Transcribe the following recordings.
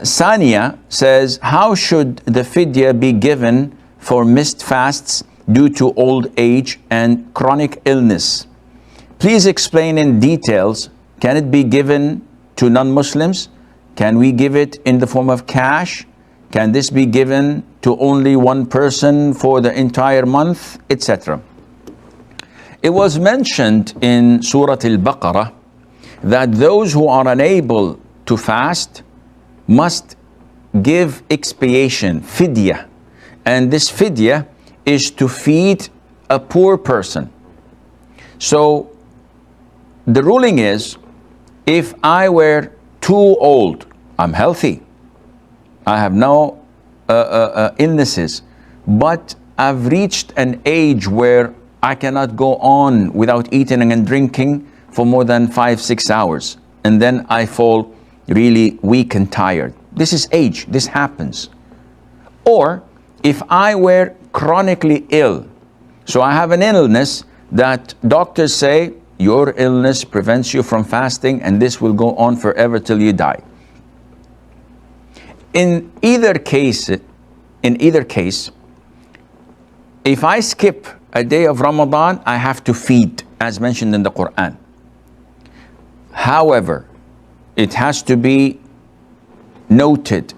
Sania says, how should the fidya be given for missed fasts due to old age and chronic illness? Please explain in details. Can it be given to non-Muslims? Can we give it in the form of cash? Can this be given to only one person for the entire month, etc.? It was mentioned in Surah Al-Baqarah that those who are unable to fast must give expiation, Fidya. And this Fidya is to feed a poor person. So the ruling is, if I were too old, I'm healthy, I have no illnesses, but I've reached an age where I cannot go on without eating and drinking for more than 5-6 hours, and then I fall really weak and tired. This is age, this happens. Or if I were chronically ill, so I have an illness that doctors say your illness prevents you from fasting and this will go on forever till you die. In either case, if I skip a day of Ramadan, I have to feed, as mentioned in the Quran. However, it has to be noted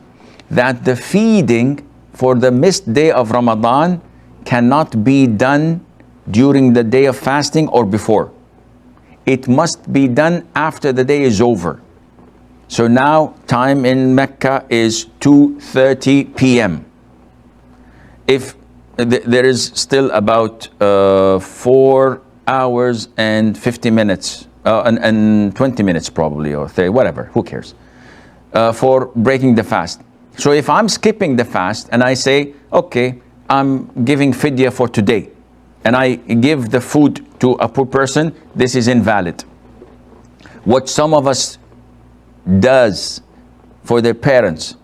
that the feeding for the missed day of Ramadan cannot be done during the day of fasting or before. It must be done after the day is over. So now time in Mecca is 2:30 p.m. If there is still about 4 hours and 50 minutes and 20 minutes probably, or 30, whatever, who cares, for breaking the fast. So if I'm skipping the fast and I say, okay, I'm giving fidya for today, and I give the food to a poor person, this is invalid. What some of us does for their parents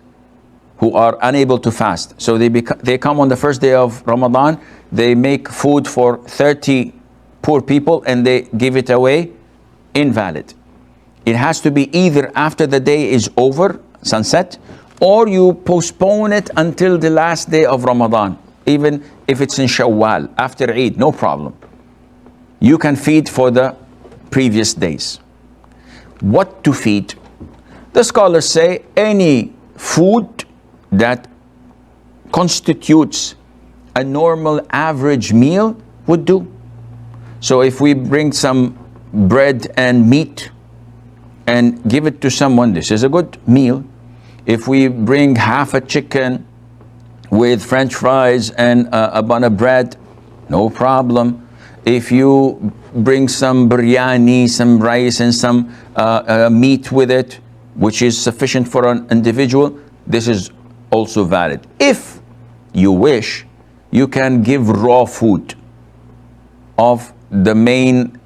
who are unable to fast, so they come on the first day of Ramadan, they make food for 30 poor people and they give it away, invalid. It has to be either after the day is over, sunset, or you postpone it until the last day of Ramadan, even if it's in Shawwal, after Eid, no problem. You can feed for the previous days. What to feed? The scholars say any food that constitutes a normal average meal would do. So if we bring some bread and meat and give it to someone, this is a good meal. If we bring half a chicken with French fries and a bun of bread, no problem. If you bring some biryani, some rice and some meat with it, which is sufficient for an individual, this is also valid. If you wish, you can give raw food of the main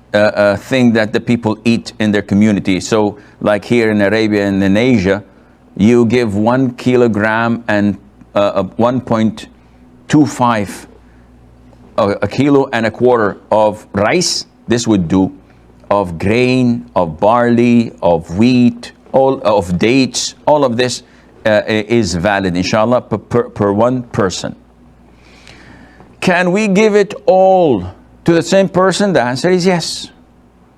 thing that the people eat in their community. So like here in Arabia and in Asia, you give 1 kilogram and 1.25 a kilo and a quarter of rice. This would do, of grain, of barley, of wheat, all of dates. All of this is valid, inshallah, per one person. Can we give it all to the same person? The answer is yes.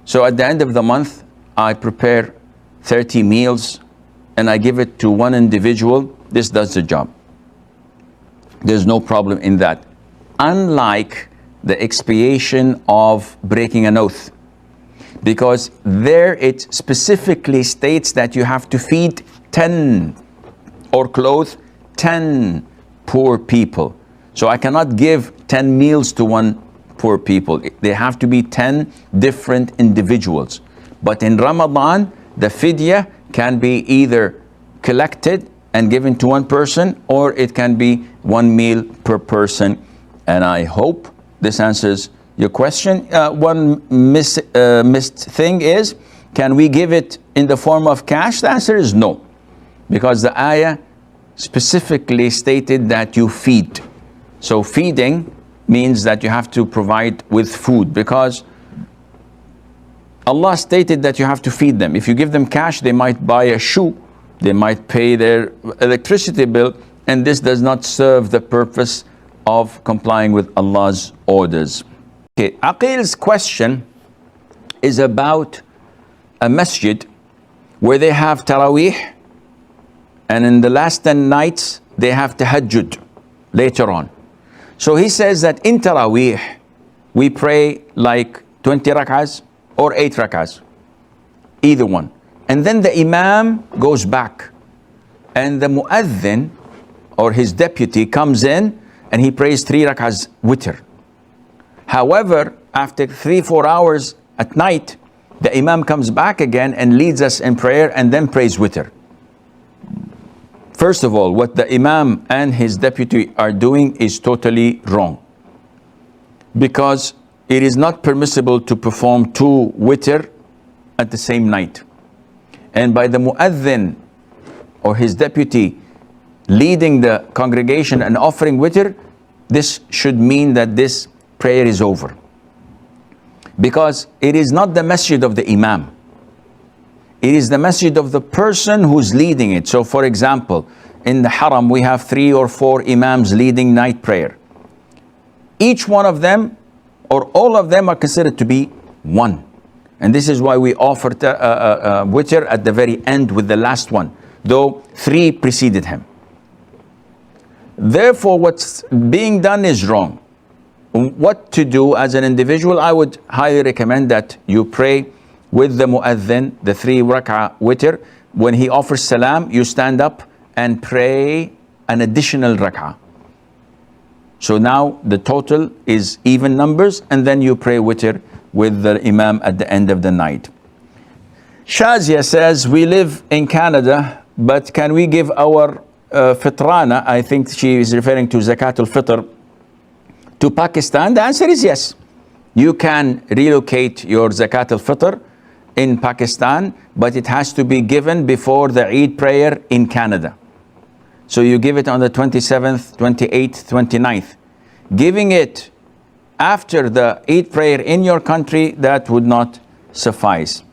So at the end of the month, I prepare 30 meals and I give it to one individual. This does the job. There's no problem in that. Unlike the expiation of breaking an oath, because there it specifically states that you have to feed 10 or clothe 10 poor people. So I cannot give 10 meals to one poor people. They have to be 10 different individuals. But in Ramadan, the fidya can be either collected and given to one person, or it can be one meal per person. And I hope this answers your question. One missed thing is, can we give it in the form of cash? The answer is no, because the ayah specifically stated that you feed. So feeding means that you have to provide with food, because Allah stated that you have to feed them. If you give them cash, they might buy a shoe They might pay their electricity bill, and this does not serve the purpose of complying with Allah's orders. Okay, Aqil's question is about a masjid where they have Taraweeh, and in the last 10 nights they have Tahajjud later on. So he says that in Taraweeh we pray like 20 rak'ahs or 8 rak'ahs, either one. And then the Imam goes back, and the Mu'adhin or his deputy comes in and he prays 3 rak'ahs witr. However, after 3-4 hours at night, the Imam comes back again and leads us in prayer and then prays witr. First of all, what the Imam and his deputy are doing is totally wrong, because it is not permissible to perform 2 witr at the same night. And by the Mu'adhin or his deputy leading the congregation and offering witr, this should mean that this prayer is over, because it is not the masjid of the Imam. It is the masjid of the person who's leading it. So for example, in the Haram we have 3 or 4 Imams leading night prayer. Each one of them or all of them are considered to be one. And this is why we offer witr at the very end with the last one, though 3 preceded him. Therefore, what's being done is wrong. What to do as an individual? I would highly recommend that you pray with the Mu'adhin, the 3 rak'ah witr. When he offers salam, you stand up and pray an additional rak'ah. So now the total is even numbers, and then you pray witr with the Imam at the end of the night. Shazia says, we live in Canada, but can we give our fitrana, I think she is referring to zakat al-fitr, to Pakistan? The answer is yes. You can relocate your zakat al-fitr in Pakistan, but it has to be given before the Eid prayer in Canada. So you give it on the 27th, 28th, 29th. Giving it after the Eid prayer in your country, that would not suffice.